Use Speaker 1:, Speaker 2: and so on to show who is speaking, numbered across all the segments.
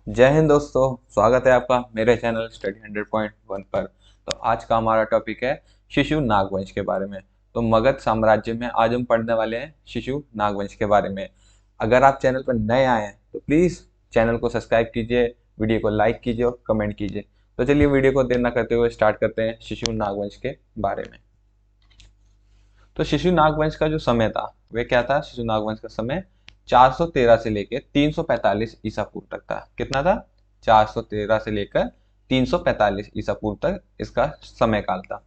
Speaker 1: जय हिंद दोस्तों। स्वागत है आपका मेरे चैनल स्टडी 100.1 पर। तो आज का हमारा टॉपिक है शिशु नागवंश के बारे में। तो मगध साम्राज्य में आज हम पढ़ने वाले हैं शिशु नागवंश के बारे में। अगर आप चैनल पर नए आए हैं तो प्लीज़ चैनल को सब्सक्राइब कीजिए, वीडियो को लाइक कीजिए और कमेंट कीजिए। तो चलिए वीडियो को देर न करते हुए स्टार्ट करते हैं शिशु नागवंश के बारे में। तो शिशु नागवंश का जो समय था वह क्या था? शिशु नागवंश का समय 413 से लेकर 345 ईसा पूर्व तक था। कितना था? 413 से लेकर 345 ईसा पूर्व तक इसका समय काल था।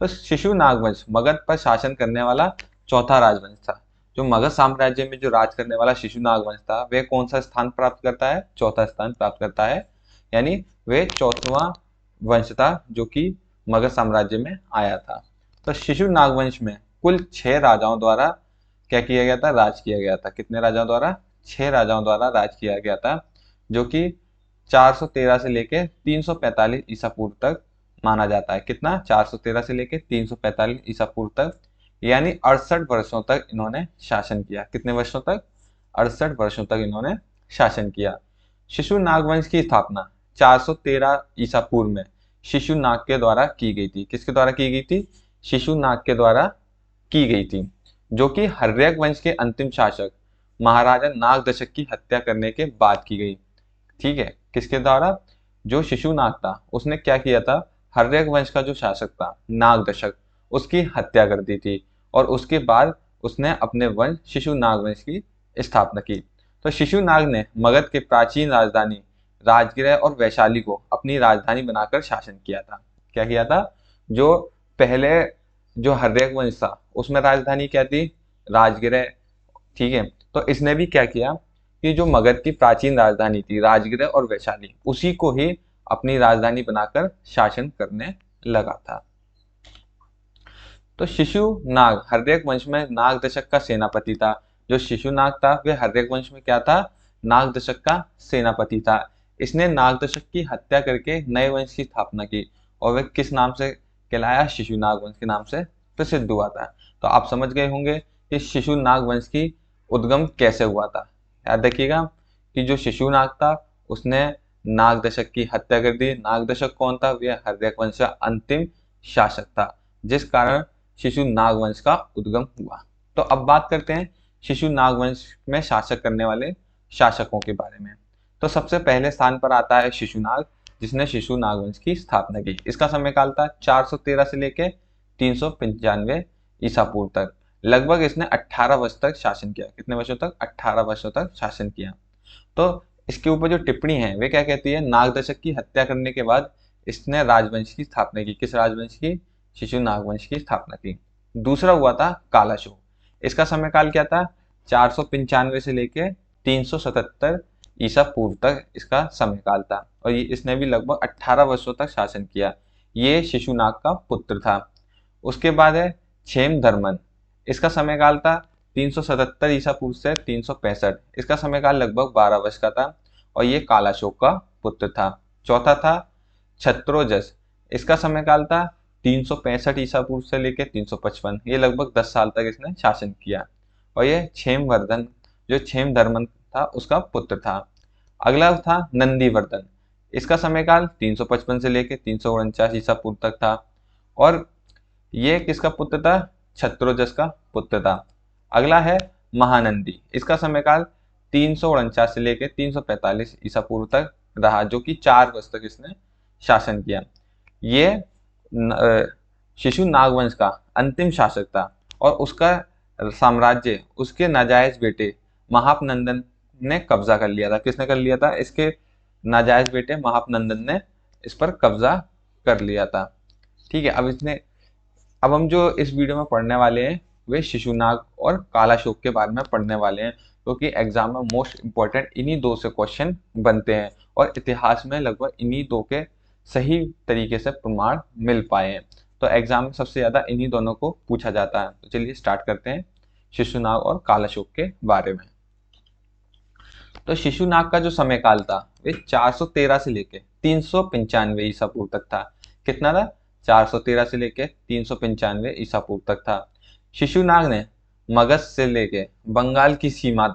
Speaker 1: तो शिशु नागवंश मगध पर शासन करने वाला चौथा राजवंश था। जो मगध साम्राज्य में जो राज करने वाला शिशु नागवंश था वह कौन सा स्थान प्राप्त करता है? चौथा स्थान प्राप्त करता है, यानी वह चौथवा वंश था जो कि मगध साम्राज्य में आया था। तो शिशु नागवंश में कुल 6 राजाओं द्वारा क्या किया गया था? राज किया गया था। कितने राजाओं द्वारा? 6 राजाओं द्वारा राज किया गया था, जो कि 413 से लेकर 345 ईसा पूर्व तक माना जाता है। कितना? 413 से लेकर 345 ईसा पूर्व तक, यानी 68 वर्षों तक इन्होंने शासन किया। कितने वर्षों तक? 68 वर्षों तक इन्होंने शासन किया। शिशु नागवंश की स्थापना 413 ईसा पूर्व में शिशु नाग के द्वारा की गई थी। किसके द्वारा की गई थी? शिशु नाग के द्वारा की गई थी, जो कि हर्यक वंश के अंतिम शासक महाराजा नागदशक की हत्या करने के बाद की गई। ठीक है, किसके द्वारा? जो शिशु नाग था उसने क्या किया था? हर्यक वंश का जो शासक था नागदशक, उसकी हत्या कर दी थी और उसके बाद उसने अपने वंश शिशु नाग वंश की स्थापना की। तो शिशु नाग ने मगध के प्राचीन राजधानी राजगृह और वैशाली को अपनी राजधानी बनाकर शासन किया था। क्या किया था? जो पहले जो हर्यक वंश था उसमें राजधानी क्या थी? राजगृह। ठीक है, तो इसने भी क्या किया कि जो मगध की प्राचीन राजधानी थी राजगृह और वैशाली, उसी को ही अपनी राजधानी बनाकर शासन करने लगा था। तो शिशु नाग हर्यक वंश में नागदशक का सेनापति था। जो शिशु नाग था वह हर्यक वंश में क्या था? नागदशक का सेनापति था। इसने नागदशक की हत्या करके नए वंश की स्थापना की और वह किस नाम से कहलाया? शिशु नाग वंश के नाम से प्रसिद्ध हुआ था। तो आप समझ गए होंगे कि शिशु नाग वंश की उद्गम कैसे हुआ था। याद रखिएगा कि जो शिशु नाग था उसने नागदशक की हत्या कर दी। नागदशक कौन था? वह हर्यक वंश का अंतिम शासक था, जिस कारण शिशु नागवंश का उद्गम हुआ। तो अब बात करते हैं शिशु नागवंश में शासक करने वाले शासकों के बारे में। तो सबसे पहले स्थान पर आता है शिशुनाग, जिसने शिशु नागवंश की स्थापना की। इसका समय काल था 413 से लेकर 395 ईसा पूर्व तक। लगभग इसने 18 वर्ष तक शासन किया। कितने वर्षों तक? 18 वर्षों तक शासन किया। तो इसके ऊपर जो टिप्पणी है वे क्या कहती है? नागदशक की हत्या करने के बाद इसने राजवंश की स्थापना की। किस राजवंश की? शिशु नागवंश की स्थापना की। दूसरा हुआ था कालाशोक। इसका समय काल क्या था? 495 से लेकर 377 ईसा पूर्व तक इसका समय काल था और ये इसने भी लगभग 18 वर्षों तक शासन किया। ये शिशुनाग का पुत्र था। उसके बाद है क्षेम धर्मन। इसका समय काल था 377 ईसा पूर्व से 365। इसका समय काल लगभग 12 वर्ष का था और ये कालाशोक का पुत्र था। चौथा था छत्रोजस। इसका समय काल था 365 ईसा पूर्व से लेकर 355। ये लगभग 10 साल तक इसने शासन किया और ये क्षेमवर्धन जो क्षेमधर्मन था उसका पुत्र था। अगला था नंदीवर्धन। इसका समय काल 355 से लेकर 349 ईसा पूर्व तक था और ये किसका पुत्र था? छत्रोजस का पुत्र था। अगला है महानंदी। इसका समय काल 349 से लेकर 345 ईसा पूर्व तक रहा, जो कि 4 वर्ष तक इसने शासन किया। ये शिशु नागवंश का अंतिम शासक था और उसका साम्राज्य उसके नाजायज बेटे महापनंदन ने कब्जा कर लिया था। किसने कर लिया था? इसके नाजायज बेटे महापनंदन ने इस पर कब्जा कर लिया था। ठीक है, अब हम जो इस वीडियो में पढ़ने वाले हैं वे शिशुनाग और कालाशोक के बारे में पढ़ने वाले हैं, क्योंकि एग्जाम में मोस्ट इंपॉर्टेंट इन्हीं दो से क्वेश्चन बनते हैं और इतिहास में लगभग इन्हीं दो के सही तरीके से प्रमाण मिल पाए हैं। तो एग्जाम में सबसे ज्यादा इन्हीं दोनों को पूछा जाता है। तो चलिए स्टार्ट करते हैं शिशुनाग और कालाशोक के बारे में। तो शिशुनाग का जो समय काल था वे 413 से लेकर 395 ईसा पूर्व तक था। कितना था? 413 से लेकर 395 ईसा पूर्व तक था। शिशुनाग ने मगध से लेकर बंगाल की सीमा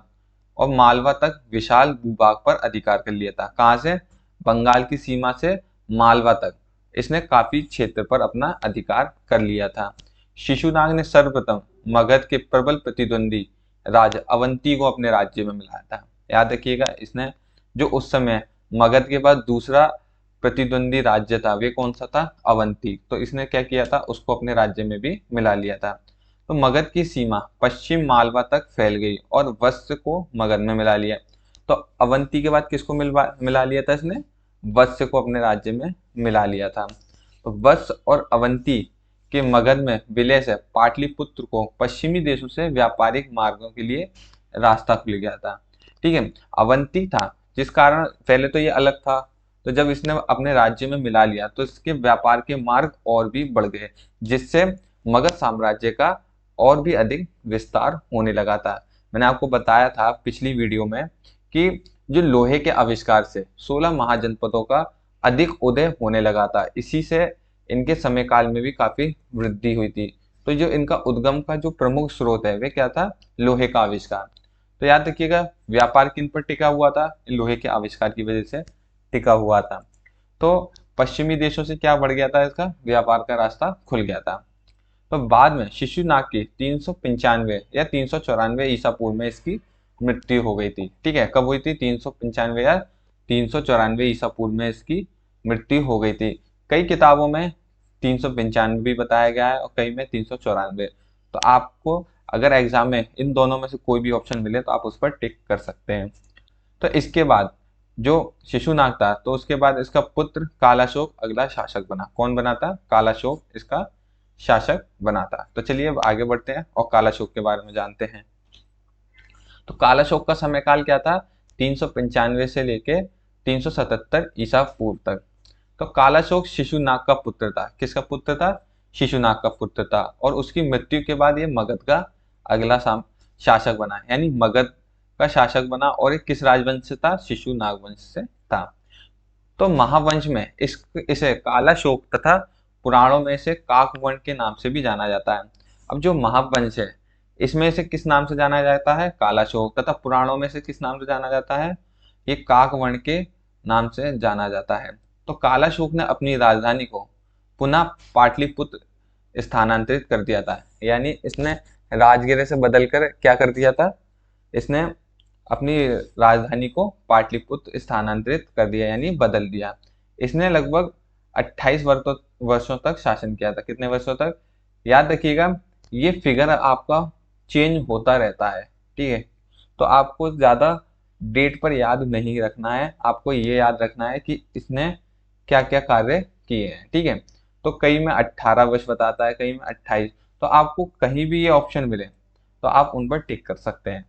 Speaker 1: और मालवा तक विशाल भूभाग पर अधिकार कर लिया था। कहाँ से? बंगाल की सीमा से मालवा तक इसने काफी क्षेत्र पर अपना अधिकार कर लिया था। शिशुनाग ने सर्वप्रथम मगध के प्रबल प्रतिद्वंदी राजा अवंती को अपने राज्य में मिलाया था। याद रखिएगा, इसने जो उस समय मगध के बाद दूसरा प्रतिद्वंदी राज्य था वे कौन सा था? अवंती। तो इसने क्या किया था? उसको अपने राज्य में भी मिला लिया था। तो मगध की सीमा पश्चिम मालवा तक फैल गई और वत्स को मगध में मिला लिया। तो अवंती के बाद किसको मिला लिया था इसने? वत्स को अपने राज्य में मिला लिया था। तो वत्स और अवंती के मगध में विलय से पाटलिपुत्र को पश्चिमी देशों से व्यापारिक मार्गों के लिए रास्ता खुल गया था। ठीक है, अवंती था जिस कारण पहले तो ये अलग था, तो जब इसने अपने राज्य में मिला लिया तो इसके व्यापार के मार्ग और भी बढ़ गए, जिससे मगध साम्राज्य का और भी अधिक विस्तार होने लगा था। मैंने आपको बताया था पिछली वीडियो में कि जो लोहे के आविष्कार से 16 महाजनपदों का अधिक उदय होने लगा था, इसी से इनके समय काल में भी काफी वृद्धि हुई थी। तो जो इनका उद्गम का जो प्रमुख स्रोत है वे क्या था? लोहे का आविष्कार। तो याद रखिएगा, व्यापार किन पर टिका हुआ था? लोहे के आविष्कार की वजह से टिका हुआ था। तो पश्चिमी देशों से क्या बढ़ गया था? इसका व्यापार का रास्ता खुल गया था। तो बाद में शिशुनाग की 395 या 394 ईसा पूर्व में इसकी मृत्यु हो गई थी। ठीक है, कब हुई थी? 395 या 394 ईसा पूर्व में इसकी मृत्यु हो गई थी। कई किताबों में 395 भी बताया गया है और कई में 394। तो आपको अगर एग्जाम में इन दोनों में से कोई भी ऑप्शन मिले तो आप उस पर टिक कर सकते हैं। तो इसके बाद जो शिशुनाग था, तो उसके बाद इसका पुत्र कालाशोक अगला शासक बना। कौन बना था? कालाशोक इसका शासक बना था। तो चलिए अब आगे बढ़ते हैं और कालाशोक के बारे में जानते हैं। तो कालाशोक का समयकाल क्या था? 395 से लेके 377 ईसा पूर्व तक। तो कालाशोक शिशुनाग का पुत्र था। किसका पुत्र था? शिशुनाग का पुत्र था। और उसकी मृत्यु के बाद ये मगध का अगला शासक बना, यानी मगध का शासक बना। और ये किस राजवंश से था? शिशुनाग वंश से था। तो महावंश में इसे कालाशोक तथा पुराणों में इसे काकवर्ण के नाम से भी जाना जाता है। अब जो महावंश है इसमें इसे किस नाम से जाना जाता है? कालाशोक। तथा पुराणों में से किस नाम से जाना जाता है? ये काकवर्ण के नाम से जाना जाता है। तो कालाशोक ने अपनी राजधानी को पुनः पाटलिपुत्र स्थानांतरित कर दिया था, यानी इसने राजगिर से बदलकर क्या कर दिया था? इसने अपनी राजधानी को पाटलिपुत्र स्थानांतरित कर दिया, यानी बदल दिया। इसने लगभग 28 वर्षों तक शासन किया था। कितने वर्षों तक? याद रखिएगा, ये फिगर आपका चेंज होता रहता है। ठीक है, तो आपको ज्यादा डेट पर याद नहीं रखना है, आपको ये याद रखना है कि इसने क्या क्या कार्य किए हैं। ठीक है, तो कई में 18 वर्ष बताता है, कई में 28। तो आपको कहीं भी ये ऑप्शन मिले तो आप उन पर टिक कर सकते हैं।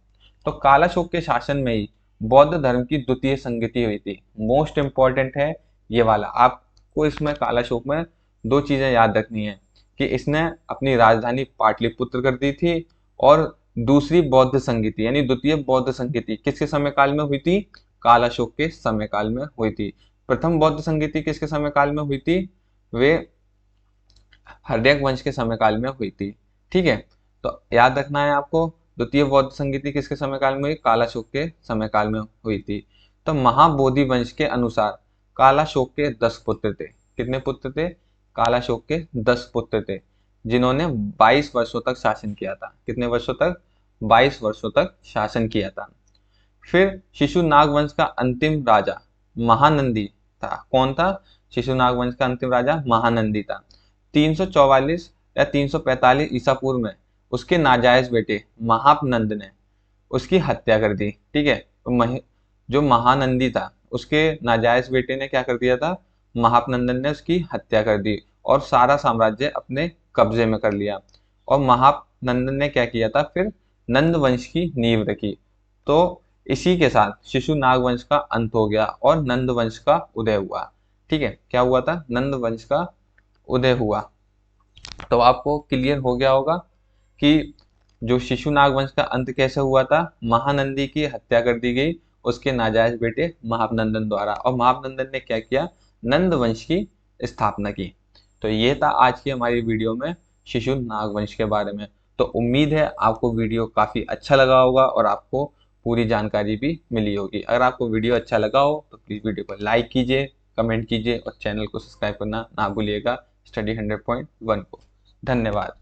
Speaker 1: तो कालाशोक के शासन में ही बौद्ध धर्म की द्वितीय संगति हुई थी। मोस्ट इंपॉर्टेंट है ये वाला। आपको इसमें कालाशोक में दो चीजें याद रखनी है कि इसने अपनी राजधानी पाटलिपुत्र कर दी थी, और दूसरी बौद्ध संगति यानी द्वितीय बौद्ध संगति किसके समय काल में हुई थी? कालाशोक के समय काल में हुई थी। प्रथम बौद्ध संगति किसके समय काल में हुई थी? वे हर्यक वंश के समय काल में हुई थी। ठीक है, तो याद रखना है आपको, द्वितीय बौद्ध संगति किसके समय काल में हुई? कालाशोक के समय काल में हुई थी। तो महाबोधि वंश के अनुसार कालाशोक के 10 पुत्र थे। कितने पुत्र थे? कालाशोक के 10 पुत्र थे, जिन्होंने 22 वर्षों तक शासन किया था। कितने वर्षों तक? 22 वर्षों तक शासन किया था। फिर शिशुनाग वंश का अंतिम राजा महानंदी था। कौन था? शिशुनाग वंश का अंतिम राजा महानंदी था। 344 या 345 ईसा पूर्व में उसके नाजायज बेटे महापनंद ने उसकी हत्या कर दी। ठीक है, तो जो महानंदी था उसके नाजायज बेटे ने क्या कर दिया था? महापनंदन ने उसकी हत्या कर दी और सारा साम्राज्य अपने कब्जे में कर लिया। और महापनंदन ने क्या किया था? फिर नंद वंश की नींव रखी। तो इसी के साथ शिशुनाग वंश का अंत हो गया और नंद वंश का उदय हुआ। ठीक है, क्या हुआ था? नंद वंश का उदय हुआ। तो आपको क्लियर हो गया होगा कि जो शिशुनाग वंश का अंत कैसे हुआ था? महानंदी की हत्या कर दी गई उसके नाजायज बेटे महापनंदन द्वारा, और महापनंदन ने क्या किया? नंद वंश की स्थापना की। तो ये था आज की हमारी वीडियो में शिशुनाग वंश के बारे में। तो उम्मीद है आपको वीडियो काफी अच्छा लगा होगा और आपको पूरी जानकारी भी मिली होगी। अगर आपको वीडियो अच्छा लगा हो तो प्लीज़ वीडियो को लाइक कीजिए, कमेंट कीजिए और चैनल को सब्सक्राइब करना ना भूलिएगा स्टडी 100.1 को। धन्यवाद।